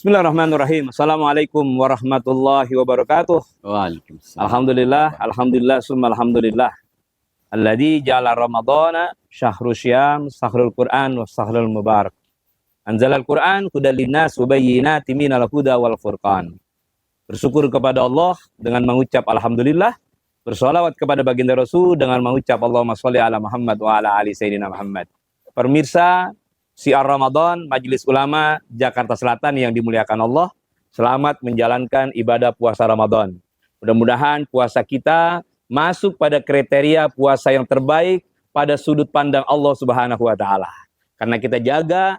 Bismillahirrahmanirrahim. Assalamualaikum warahmatullahi wabarakatuh. Waalaikumsalam. Alhamdulillah, summa alhamdulillah. Alladzi ja'ala Ramadhana syahrul syam, syahrul Qur'an wa syahrul mubarak. Anzalal Qur'an hudal linnas wa bayyinatin minal huda wal furqan. Bersyukur kepada Allah dengan mengucap alhamdulillah, bersolawat kepada baginda Rasul dengan mengucap Allahumma sholli ala Muhammad wa ala ali sayyidina Muhammad. Pemirsa Syiar Ramadan Majelis Ulama Jakarta Selatan yang dimuliakan Allah, selamat menjalankan ibadah puasa Ramadan. Mudah-mudahan puasa kita masuk pada kriteria puasa yang terbaik pada sudut pandang Allah Subhanahu wa taala. Karena kita jaga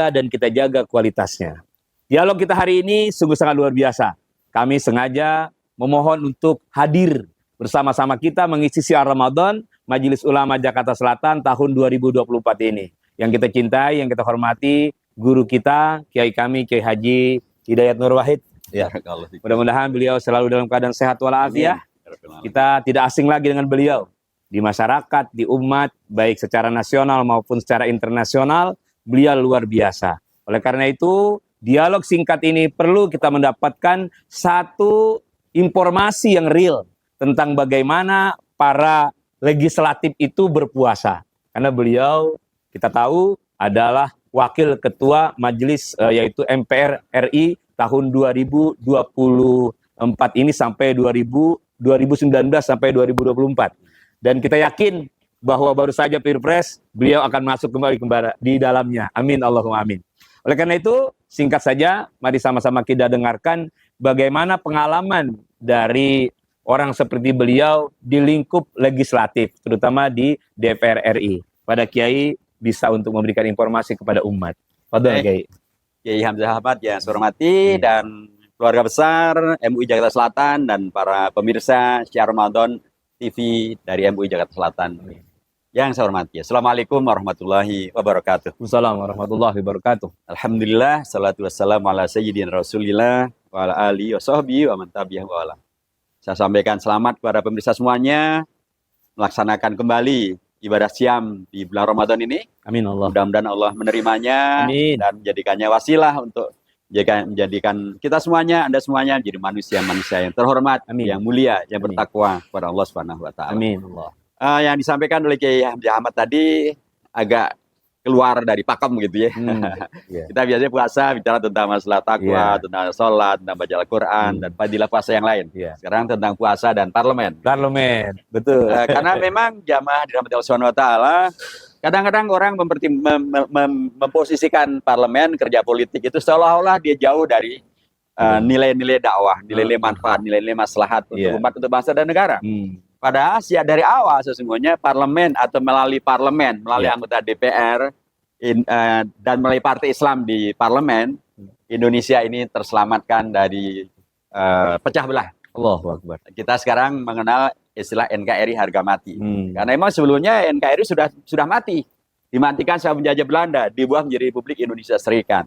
dan kita jaga kualitasnya. Dialog kita hari ini sungguh sangat luar biasa. Kami sengaja memohon untuk hadir bersama-sama kita mengisi Syiar Ramadan Majelis Ulama Jakarta Selatan tahun 2024 ini. Yang kita cintai, yang kita hormati, guru kita, kiai kami, Kiai Haji Hidayat Nur Wahid. Ya. Mudah-mudahan beliau selalu dalam keadaan sehat walafiat. Kita tidak asing lagi dengan beliau. Di masyarakat, di umat, baik secara nasional maupun secara internasional, beliau luar biasa. Oleh karena itu, dialog singkat ini perlu kita mendapatkan satu informasi yang real tentang bagaimana para legislatif itu berpuasa. Karena beliau kita tahu adalah wakil ketua majelis yaitu MPR RI tahun 2024 ini sampai 2019 sampai 2024. Dan kita yakin bahwa baru saja Pilpres beliau akan masuk kembali di dalamnya. Amin Allahumma amin. Oleh karena itu singkat saja mari sama-sama kita dengarkan bagaimana pengalaman dari orang seperti beliau di lingkup legislatif terutama di DPR RI. Pada Kiai bisa untuk memberikan informasi kepada umat. Fadhol Kiai. Kiai Hamzah Ahmad yang saya hormati dan keluarga besar MUI Jakarta Selatan dan para pemirsa Syiar Ramadan TV dari MUI Jakarta Selatan. Yang saya hormati. Assalamualaikum warahmatullahi wabarakatuh. Waalaikumsalam warahmatullahi wabarakatuh. Alhamdulillah, salatu wassalamu ala sayyidina Rasulillah wa ala alihi wa sahbihi wa man tabi'ahu wa ala. Saya sampaikan selamat kepada pemirsa semuanya melaksanakan kembali ibadah siam di bulan Ramadan ini. Amin Allah. Mudah-mudahan Allah menerimanya. Amin. Dan menjadikannya wasilah untuk menjadikan kita semuanya, Anda semuanya menjadi manusia-manusia yang terhormat, amin, yang mulia, yang amin, bertakwa kepada Allah Subhanahu wa taala. Amin Allah. Yang disampaikan oleh Kiai Hamzah Ahmad tadi agak keluar dari pakem gitu ya. Yeah. Kita biasanya puasa bicara tentang masalah takwa, tentang sholat, tentang baca Al-Quran, dan fadilah puasa yang lain. Sekarang tentang puasa dan parlemen. Parlemen, betul. Karena memang jamaah dirahmati Allah Subhanahu wa taala, kadang-kadang orang memposisikan parlemen, kerja politik itu seolah-olah dia jauh dari nilai-nilai dakwah, nilai-nilai manfaat, nilai-nilai maslahat untuk umat, untuk bangsa dan negara. Padahal dari awal sesungguhnya parlemen atau melalui parlemen, melalui anggota DPR dan melalui partai Islam di parlemen, Indonesia ini terselamatkan dari pecah belah. Allahu Akbar. Kita sekarang mengenal istilah NKRI harga mati. Karena memang sebelumnya NKRI sudah mati. Dimatikan sama penjajah Belanda, dibuat menjadi Republik Indonesia Serikat.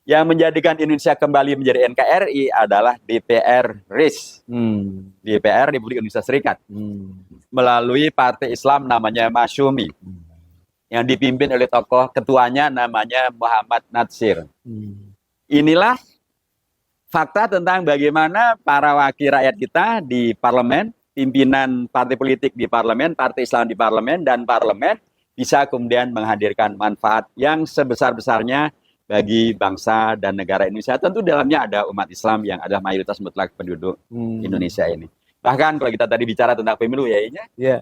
Yang menjadikan Indonesia kembali menjadi NKRI adalah DPR RIS, DPR Republik Indonesia Serikat, melalui partai Islam namanya Masyumi, yang dipimpin oleh tokoh ketuanya namanya Muhammad Natsir. Inilah fakta tentang bagaimana para wakil rakyat kita di parlemen, pimpinan partai politik di parlemen, partai Islam di parlemen, dan parlemen bisa kemudian menghadirkan manfaat yang sebesar-besarnya bagi bangsa dan negara Indonesia. Tentu dalamnya ada umat Islam yang adalah mayoritas mutlak penduduk Indonesia ini. Bahkan kalau kita tadi bicara tentang pemilu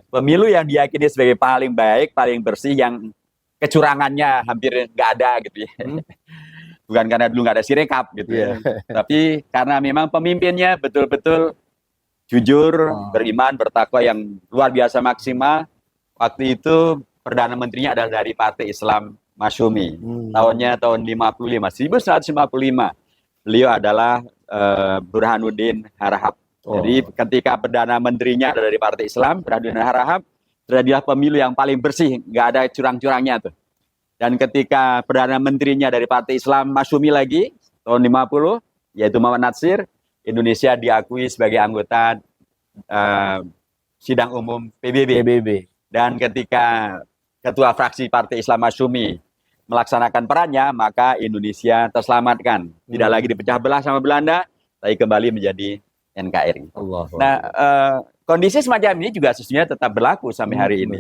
pemilu yang diyakini sebagai paling baik, paling bersih, yang kecurangannya hampir nggak ada gitu ya. Bukan karena dulu nggak ada sirekap gitu ya. Tapi karena memang pemimpinnya betul-betul jujur, beriman, bertakwa yang luar biasa maksimal. Waktu itu Perdana Menterinya adalah dari Partai Islam Masyumi. Tahunnya tahun 1955. Beliau adalah Burhanuddin Harahap. Jadi ketika Perdana Menterinya ada dari Partai Islam, Burhanuddin Harahap, terjadilah pemilu yang paling bersih, nggak ada curang-curangnya tuh. Dan ketika Perdana Menterinya dari Partai Islam Masyumi lagi, tahun 50, yaitu Muhammad Natsir, Indonesia diakui sebagai anggota sidang umum PBB. Dan ketika ketua fraksi Partai Islam Masyumi melaksanakan perannya, maka Indonesia terselamatkan. Tidak lagi dipecah belah sama Belanda, tapi kembali menjadi NKRI. Nah, kondisi semacam ini juga sesungguhnya tetap berlaku sampai hari ini.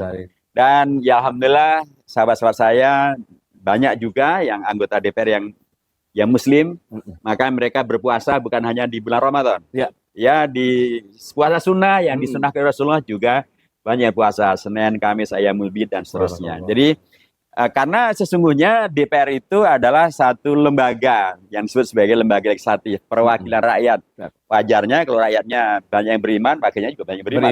Dan ya alhamdulillah sahabat-sahabat saya banyak juga yang anggota DPR yang Muslim, maka mereka berpuasa bukan hanya di bulan Ramadan. Ya di puasa sunnah yang disunahkan Rasulullah juga banyak puasa Senin, Kamis, Ayyamul Bid dan seterusnya. Jadi karena sesungguhnya DPR itu adalah satu lembaga yang disebut sebagai lembaga legislatif, perwakilan rakyat. Wajarnya kalau rakyatnya banyak yang beriman, pakainya juga banyak beriman.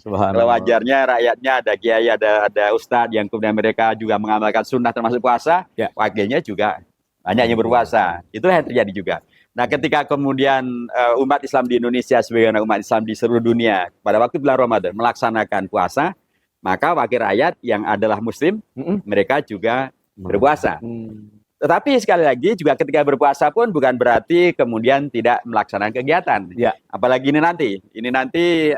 Kalau wajarnya rakyatnya ada kiai, ada ustadz yang kemudian mereka juga mengamalkan sunnah termasuk puasa, wakilnya juga banyak yang berpuasa. Itu yang terjadi juga. Nah, ketika kemudian umat Islam di Indonesia sebagai umat Islam di seluruh dunia pada waktu bulan Ramadan melaksanakan puasa, maka wakil rakyat yang adalah Muslim, mereka juga berpuasa. Tetapi sekali lagi juga ketika berpuasa pun bukan berarti kemudian tidak melaksanakan kegiatan. Apalagi ini nanti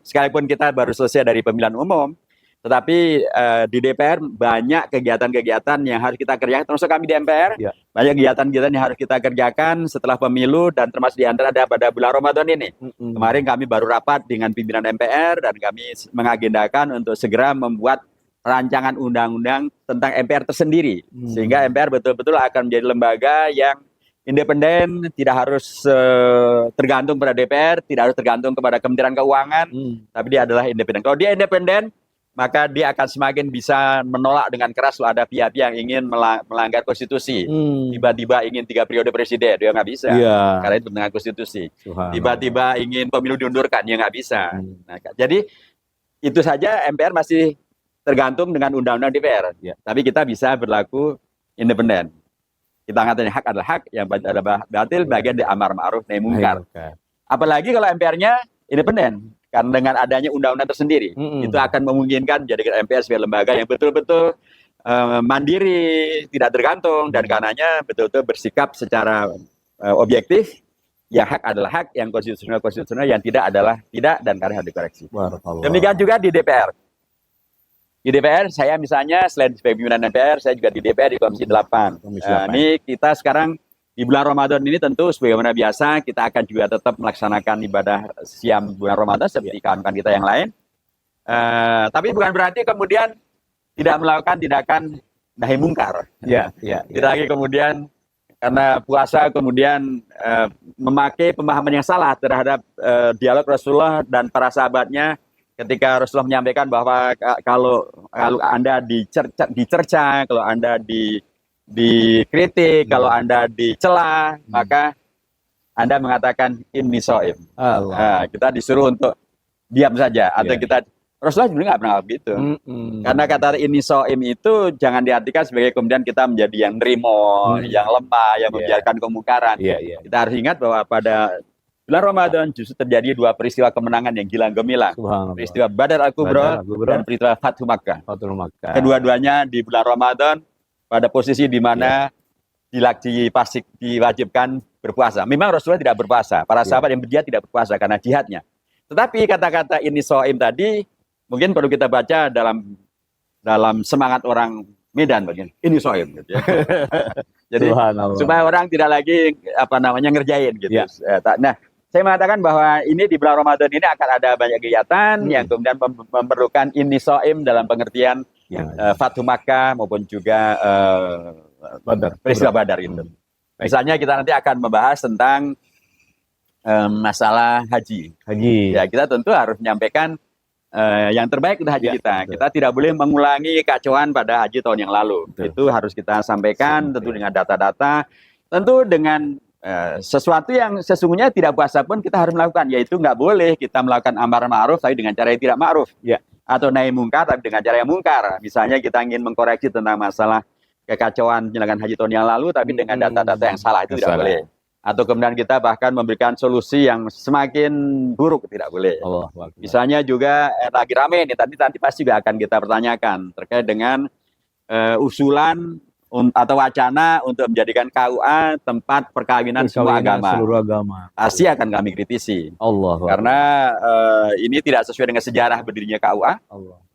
sekalipun kita baru selesai dari pemilihan umum, tetapi di DPR banyak kegiatan-kegiatan yang harus kita kerjakan. Termasuk kami di MPR, banyak kegiatan-kegiatan yang harus kita kerjakan setelah pemilu dan termasuk di antara ada pada bulan Ramadan ini. Kemarin kami baru rapat dengan pimpinan MPR dan kami mengagendakan untuk segera membuat rancangan undang-undang tentang MPR tersendiri. Sehingga MPR betul-betul akan menjadi lembaga yang independen, tidak harus tergantung pada DPR, tidak harus tergantung kepada Kementerian Keuangan, tapi dia adalah independen. Kalau dia independen, maka dia akan semakin bisa menolak dengan keras kalau ada pihak-pihak yang ingin melanggar konstitusi. Tiba-tiba ingin 3 periode presiden, dia nggak bisa. Karena itu dengan konstitusi. Tiba-tiba ingin pemilu diundurkan, dia nggak bisa. Nah, jadi itu saja MPR masih tergantung dengan undang-undang DPR. Tapi kita bisa berlaku independen. Kita mengatakan hak adalah hak, yang adalah batil bagian dari amar ma'ruf nahi mungkar. Apalagi kalau MPR-nya independen. Karena dengan adanya undang-undang tersendiri, itu akan memungkinkan menjadikan MPR sebagai lembaga yang betul-betul mandiri, tidak tergantung, dan karenanya betul-betul bersikap secara objektif. Yang hak adalah hak, yang konstitusional yang tidak adalah tidak, dan karena harus dikoreksi. Demikian juga di DPR. Di DPR, saya misalnya selain sebagai pimpinan DPR, saya juga di DPR di Komisi 8. Ini kita sekarang di bulan Ramadan ini tentu sebagaimana biasa kita akan juga tetap melaksanakan ibadah siam bulan Ramadan seperti kawan-kawan kita yang lain. Tapi bukan berarti kemudian tidak melakukan tindakan nahi mungkar. Tidak lagi kemudian karena puasa kemudian memakai pemahaman yang salah terhadap dialog Rasulullah dan para sahabatnya ketika Rasulullah menyampaikan bahwa kalau Anda dicerca, kalau Anda dikritik, kalau Anda dicela, maka Anda mengatakan inni shaim. Kita disuruh untuk diam saja, atau kita Rasulullah juga nggak pernah begitu. Karena kata inni shaim itu jangan diartikan sebagai kemudian kita menjadi yang nerimo, yang lemah, yang membiarkan kemungkaran. Kita harus ingat bahwa pada bulan Ramadan justru terjadi 2 peristiwa kemenangan yang gilang gemilang. Peristiwa Badar Al-Kubra dan peristiwa Fathu Makkah. Kedua-duanya di bulan Ramadan pada posisi di mana diwajibkan berpuasa. Memang Rasulullah tidak berpuasa. Para sahabat yang berjihad tidak berpuasa karena jihadnya. Tetapi kata-kata ini shaim tadi mungkin perlu kita baca dalam semangat orang Medan bagian. Ini shaim gitu ya. Jadi supaya orang tidak lagi ngerjain gitu. Nah, saya mengatakan bahwa ini di bulan Ramadan ini akan ada banyak kegiatan yang kemudian memerlukan ini shaim dalam pengertian Fathu Makkah maupun juga peristiwa Badar itu. Misalnya kita nanti akan membahas tentang masalah haji. Ya, kita tentu harus menyampaikan yang terbaik untuk haji kita. Kita tidak boleh mengulangi kekacauan pada haji tahun yang lalu. Itu harus kita sampaikan tentu dengan data-data, tentu dengan sesuatu yang sesungguhnya tidak puasa pun kita harus melakukan, yaitu nggak boleh kita melakukan amar ma'ruf tapi dengan cara yang tidak ma'ruf. Atau nahi mungkar tapi dengan cara yang mungkar. Misalnya kita ingin mengkoreksi tentang masalah kekacauan penyelenggaraan haji tahun yang lalu tapi dengan data-data yang salah, itu tidak boleh. Atau kemudian kita bahkan memberikan solusi yang semakin buruk, tidak boleh. Misalnya juga lagi rame ini, nanti pasti juga akan kita pertanyakan terkait dengan usulan atau wacana untuk menjadikan KUA tempat perkawinan semua agama. Seluruh agama. Pasti akan kami kritisi. Karena ini tidak sesuai dengan sejarah berdirinya KUA.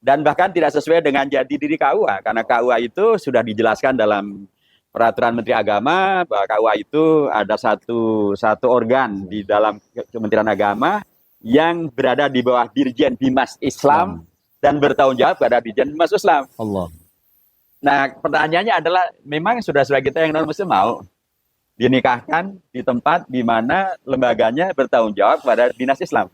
dan bahkan tidak sesuai dengan jati diri KUA, karena KUA itu sudah dijelaskan dalam peraturan Menteri Agama bahwa KUA itu ada satu organ di dalam Kementerian Agama yang berada di bawah Dirjen Bimas Islam dan bertanggung jawab pada Dirjen Bimas Islam. Allah. Nah, pertanyaannya adalah, memang saudara-saudara kita yang non-muslim mau dinikahkan di tempat di mana lembaganya bertanggung jawab pada dinas Islam?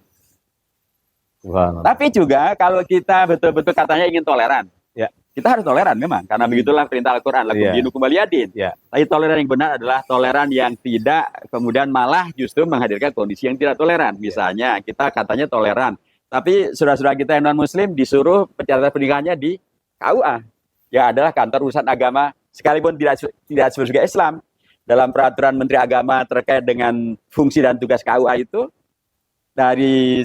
Subhanallah. Tapi juga kalau kita betul-betul katanya ingin toleran, Ya. kita harus toleran memang, karena begitulah perintah Al-Quran, lakum Ya. dinukum waliyadin. Ya. Tapi toleran yang benar adalah toleran yang tidak kemudian malah justru menghadirkan kondisi yang tidak toleran. Misalnya kita katanya toleran, tapi saudara-saudara kita yang non-muslim disuruh pencatatan pernikahannya di KUA. Ya adalah kantor urusan agama, sekalipun tidak sebagai Islam. Dalam peraturan Menteri Agama terkait dengan fungsi dan tugas KUA itu, dari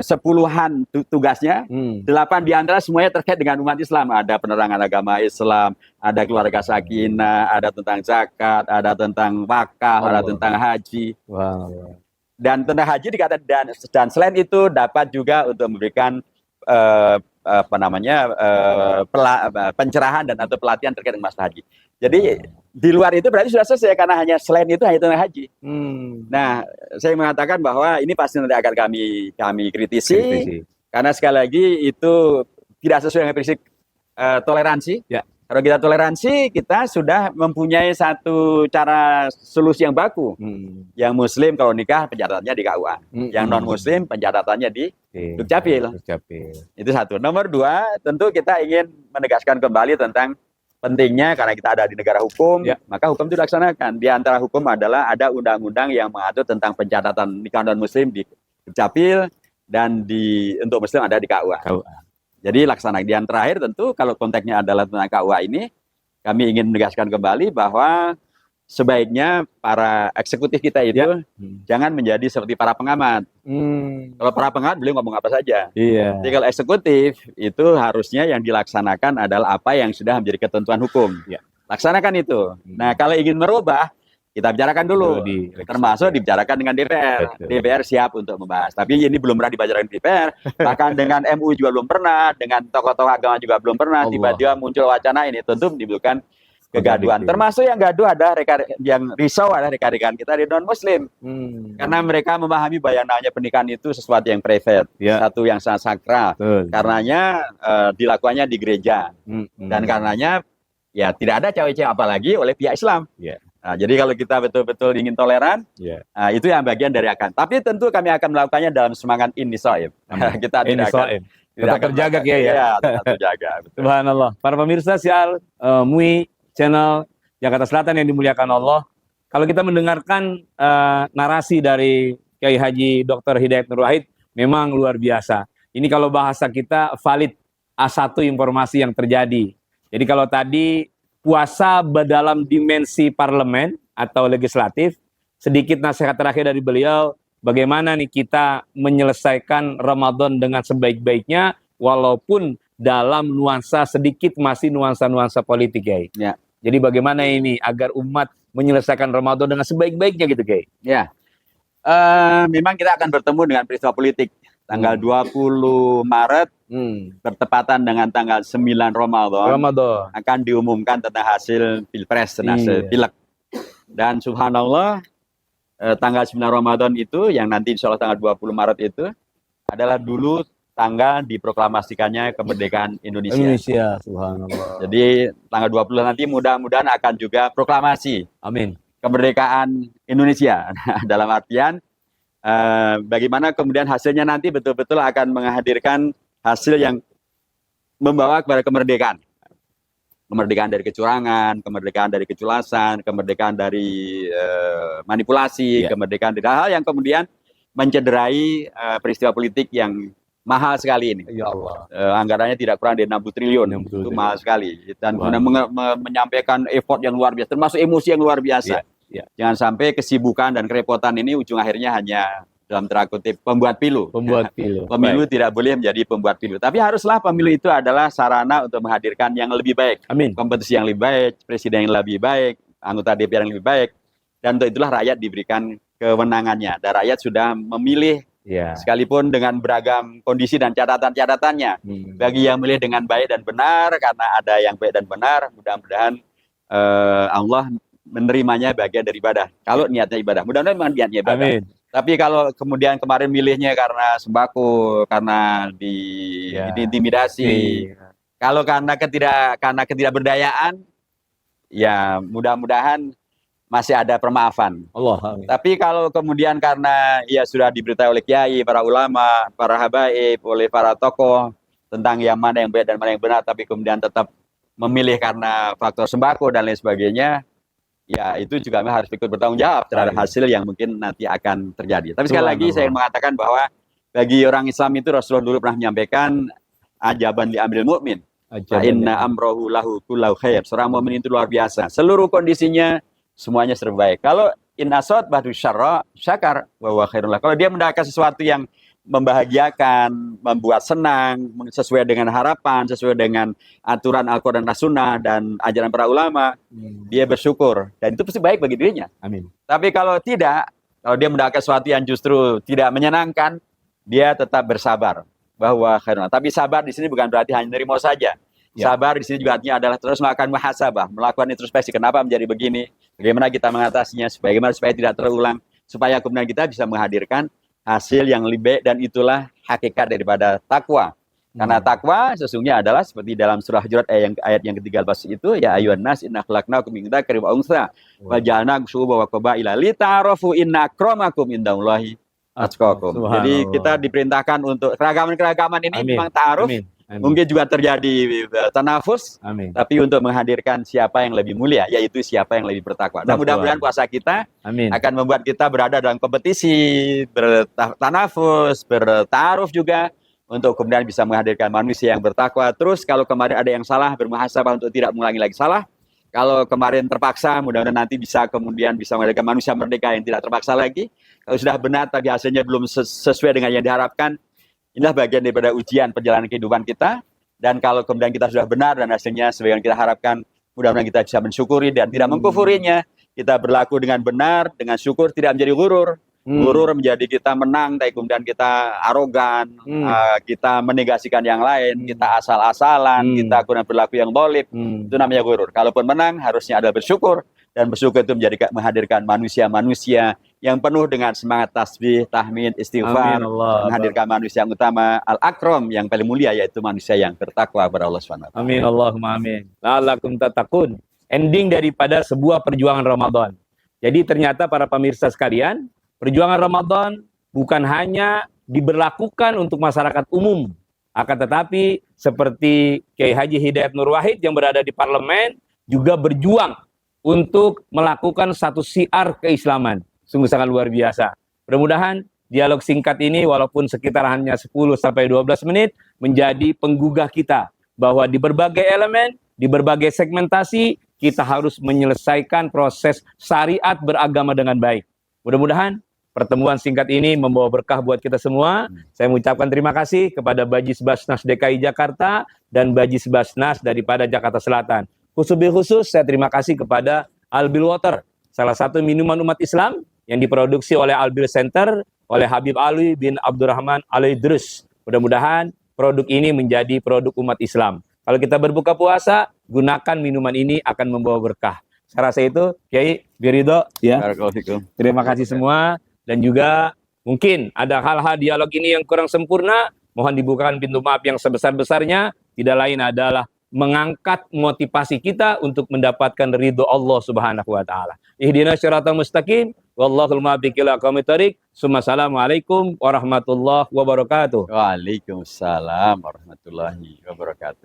sepuluhan tugasnya, 8 diantara semuanya terkait dengan umat Islam. Ada penerangan agama Islam, ada keluarga sakinah, ada tentang zakat, ada tentang wakaf, ada tentang haji. Wow. Dan tentang haji dikatakan, dan selain itu dapat juga untuk memberikan pencerahan dan atau pelatihan terkait dengan masalah haji. Jadi di luar itu berarti sudah selesai, karena hanya selain itu hanya tentang haji. Nah, saya mengatakan bahwa ini pasti nanti akan kami kritisi, karena sekali lagi itu tidak sesuai dengan prinsip toleransi. Ya. Kalau kita toleransi, kita sudah mempunyai satu cara solusi yang baku. Yang Muslim kalau nikah pencatatannya di KUA, yang non Muslim pencatatannya di Dukcapil. Itu satu. Nomor 2, tentu kita ingin menegaskan kembali tentang pentingnya, karena kita ada di negara hukum, maka hukum itu dilaksanakan. Di antara hukum adalah ada undang-undang yang mengatur tentang pencatatan nikah non Muslim di Dukcapil, dan untuk Muslim ada di KUA. Jadi laksanakan. Yang terakhir tentu kalau konteksnya adalah tentang KUA ini, kami ingin menegaskan kembali bahwa sebaiknya para eksekutif kita itu jangan menjadi seperti para pengamat. Kalau para pengamat beliau ngomong apa saja. Jadi kalau eksekutif itu harusnya yang dilaksanakan adalah apa yang sudah menjadi ketentuan hukum. Laksanakan itu. Nah, kalau ingin merubah, kita bicarakan dulu, termasuk dibicarakan dengan DPR. DPR siap untuk membahas. Tapi ini belum pernah dibicarakan DPR. Bahkan dengan MUI juga belum pernah, dengan tokoh-tokoh agama juga belum pernah. Tiba-tiba muncul wacana ini, tentu menimbulkan kegaduhan. Termasuk yang gaduh ada yang risau adalah rekan-rekan kita di non-Muslim. Karena mereka memahami bayangannya pernikahan itu sesuatu yang private, satu yang sangat sakral. Karenanya dilakukannya di gereja. Dan karenanya ya tidak ada cawe-cawe apalagi oleh pihak Islam. Nah, jadi kalau kita betul-betul ingin toleran, itu yang bagian dari akan. Tapi tentu kami akan melakukannya dalam semangat inisoib. Kita tidak akan terjaga ya. Terjaga. Subhanallah. Para pemirsa sial MUI channel Jakarta Selatan yang dimuliakan Allah. Kalau kita mendengarkan narasi dari Kiai Haji Dr. Hidayat Nur Wahid, memang luar biasa. Ini kalau bahasa kita valid, A1 informasi yang terjadi. Jadi kalau tadi puasa dalam dimensi parlemen atau legislatif, sedikit nasihat terakhir dari beliau, bagaimana nih kita menyelesaikan Ramadan dengan sebaik-baiknya, walaupun dalam nuansa sedikit masih nuansa-nuansa politik, Kiai. Jadi bagaimana ini agar umat menyelesaikan Ramadan dengan sebaik-baiknya gitu, Kiai? Memang kita akan bertemu dengan peristiwa politik. Tanggal 20 Maret bertepatan dengan tanggal 9 Ramadan akan diumumkan tentang hasil Pilpres dan hasil Pileg. Dan subhanallah tanggal 9 Ramadan itu yang nanti insya Allah tanggal 20 Maret itu adalah dulu tanggal diproklamasikannya kemerdekaan Indonesia. Subhanallah. Jadi tanggal 20 nanti mudah-mudahan akan juga proklamasi. Amin. Kemerdekaan Indonesia. Dalam artian bagaimana kemudian hasilnya nanti betul-betul akan menghadirkan hasil yang membawa kepada kemerdekaan. Kemerdekaan dari kecurangan, kemerdekaan dari keculasan, kemerdekaan dari manipulasi, kemerdekaan dari hal yang kemudian mencederai peristiwa politik yang mahal sekali ini. Ya Allah. Anggarannya tidak kurang dari 60 triliun. Itu mahal sekali. Dan kemudian menyampaikan effort yang luar biasa, termasuk emosi yang luar biasa. Jangan sampai kesibukan dan kerepotan ini ujung akhirnya hanya dalam tanda kutip pembuat pilu. Pemilu tidak boleh menjadi pembuat pilu. Tapi haruslah pemilu itu adalah sarana untuk menghadirkan yang lebih baik. Amin. Kompetisi yang lebih baik, presiden yang lebih baik, anggota DPR yang lebih baik. Dan untuk itulah rakyat diberikan kewenangannya. Dan rakyat sudah memilih Ya. Sekalipun dengan beragam kondisi dan catatan-catatannya. Bagi yang milih dengan baik dan benar, karena ada yang baik dan benar, mudah-mudahan Allah menerimanya bagian dari ibadah. Kalau niatnya ibadah, mudah-mudahan memang niatnya ibadah. Amin. Tapi kalau kemudian kemarin milihnya karena sembako, karena diintimidasi, kalau karena ketidakberdayaan, ya mudah-mudahan masih ada permaafan. Amin. Tapi kalau kemudian karena ya sudah diberitahu oleh kiai, para ulama, para habaib, oleh para tokoh tentang yang mana yang baik dan mana yang benar, tapi kemudian tetap memilih karena faktor sembako dan lain sebagainya, ya itu juga harus ikut bertanggung jawab terhadap hasil yang mungkin nanti akan terjadi. Tapi sekali lagi saya mengatakan bahwa bagi orang Islam itu Rasulullah dulu pernah menyampaikan ajaban li amril mu'min. Inna amrohu lahu kullahu khair. Seorang mukmin itu luar biasa. Seluruh kondisinya semuanya serba baik. Kalau in asad ba'du syarra syakar wa huwa khairul. Kalau dia mendapatkan sesuatu yang membahagiakan, membuat senang, sesuai dengan harapan, sesuai dengan aturan Al-Quran dan Sunnah dan ajaran para ulama, dia bersyukur. Dan itu pasti baik bagi dirinya. Amin. Tapi kalau tidak, kalau dia mendapatkan sesuatu yang justru tidak menyenangkan, dia tetap bersabar. Bahwa khairun. Tapi sabar di sini bukan berarti hanya nerimo saja. Ya. Sabar di sini juga artinya adalah terus melakukan muhasabah, melakukan introspeksi. Kenapa menjadi begini? Bagaimana kita mengatasinya? Bagaimana supaya tidak terulang? Supaya kemudian kita bisa menghadirkan hasil yang lebih baik, dan itulah hakikat daripada takwa. Karena takwa sesungguhnya adalah seperti dalam surah Hujurat ayat yang ke-13 itu, ya ayyuhan nas inna khalaqnakum min dzakarin wa untha wa ja'alnakum syu'uban wa qabaila lita'arafu inna akramakum indallahi atqakum. Jadi kita diperintahkan untuk keragaman-keragaman ini memang ta'aruf. Mungkin juga terjadi tanafus, tapi untuk menghadirkan siapa yang lebih mulia, yaitu siapa yang lebih bertakwa. Dan mudah-mudahan puasa kita akan membuat kita berada dalam kompetisi, bertanafus, bertaaruf juga, untuk kemudian bisa menghadirkan manusia yang bertakwa. Terus kalau kemarin ada yang salah, bermuhasabah untuk tidak mengulangi lagi salah. Kalau kemarin terpaksa, mudah-mudahan nanti bisa kemudian bisa menghadirkan manusia merdeka yang tidak terpaksa lagi. Kalau sudah benar tapi hasilnya belum sesuai dengan yang diharapkan, inilah bagian daripada ujian perjalanan kehidupan kita. Dan kalau kemudian kita sudah benar dan hasilnya sebagai yang kita harapkan, mudah-mudahan kita bisa mensyukuri dan tidak mengkufurinya. Kita berlaku dengan benar, dengan syukur, tidak menjadi gurur. Gurur menjadi kita menang, tapi kemudian kita arogan, kita menegasikan yang lain, kita asal-asalan, kita kemudian berlaku yang dolim. Itu namanya gurur. Kalaupun menang, harusnya ada bersyukur. Dan bersyukur itu menjadi menghadirkan manusia-manusia yang penuh dengan semangat tasbih, tahmid, istighfar, menghadirkan manusia yang utama, al-akram, yang paling mulia, yaitu manusia yang bertakwa kepada Allah SWT. Amin Allahumma amin. La'allakum tattaqun. Ending daripada sebuah perjuangan Ramadan. Jadi ternyata para pemirsa sekalian, perjuangan Ramadan bukan hanya diberlakukan untuk masyarakat umum, akan tetapi seperti Kiai Haji Hidayat Nur Wahid yang berada di parlemen juga berjuang untuk melakukan satu syiar keislaman. Sungguh sangat luar biasa. Mudah-mudahan dialog singkat ini walaupun sekitar hanya 10-12 menit menjadi penggugah kita bahwa di berbagai elemen, di berbagai segmentasi kita harus menyelesaikan proses syariat beragama dengan baik. Mudah-mudahan pertemuan singkat ini membawa berkah buat kita semua. Saya mengucapkan terima kasih kepada Bajis Basnas DKI Jakarta dan Bajis Basnas daripada Jakarta Selatan. Khusus saya terima kasih kepada Albil Water, salah satu minuman umat Islam yang diproduksi oleh Albil Center oleh Habib Ali bin Abdurrahman Al-Idrus. Mudah-mudahan produk ini menjadi produk umat Islam. Kalau kita berbuka puasa, gunakan minuman ini akan membawa berkah. Saya rasa itu, Kiai Biridho, ya. Terima kasih semua, dan juga mungkin ada hal-hal dialog ini yang kurang sempurna, mohon dibukakan pintu maaf yang sebesar-besarnya. Tidak lain adalah mengangkat motivasi kita untuk mendapatkan ridho Allah Subhanahu wa taala. Ihdinas siratal mustaqim, wallahul muwaffiq ila aqwamit thoriq. Assalamualaikum warahmatullahi wabarakatuh. Waalaikumsalam warahmatullahi wabarakatuh.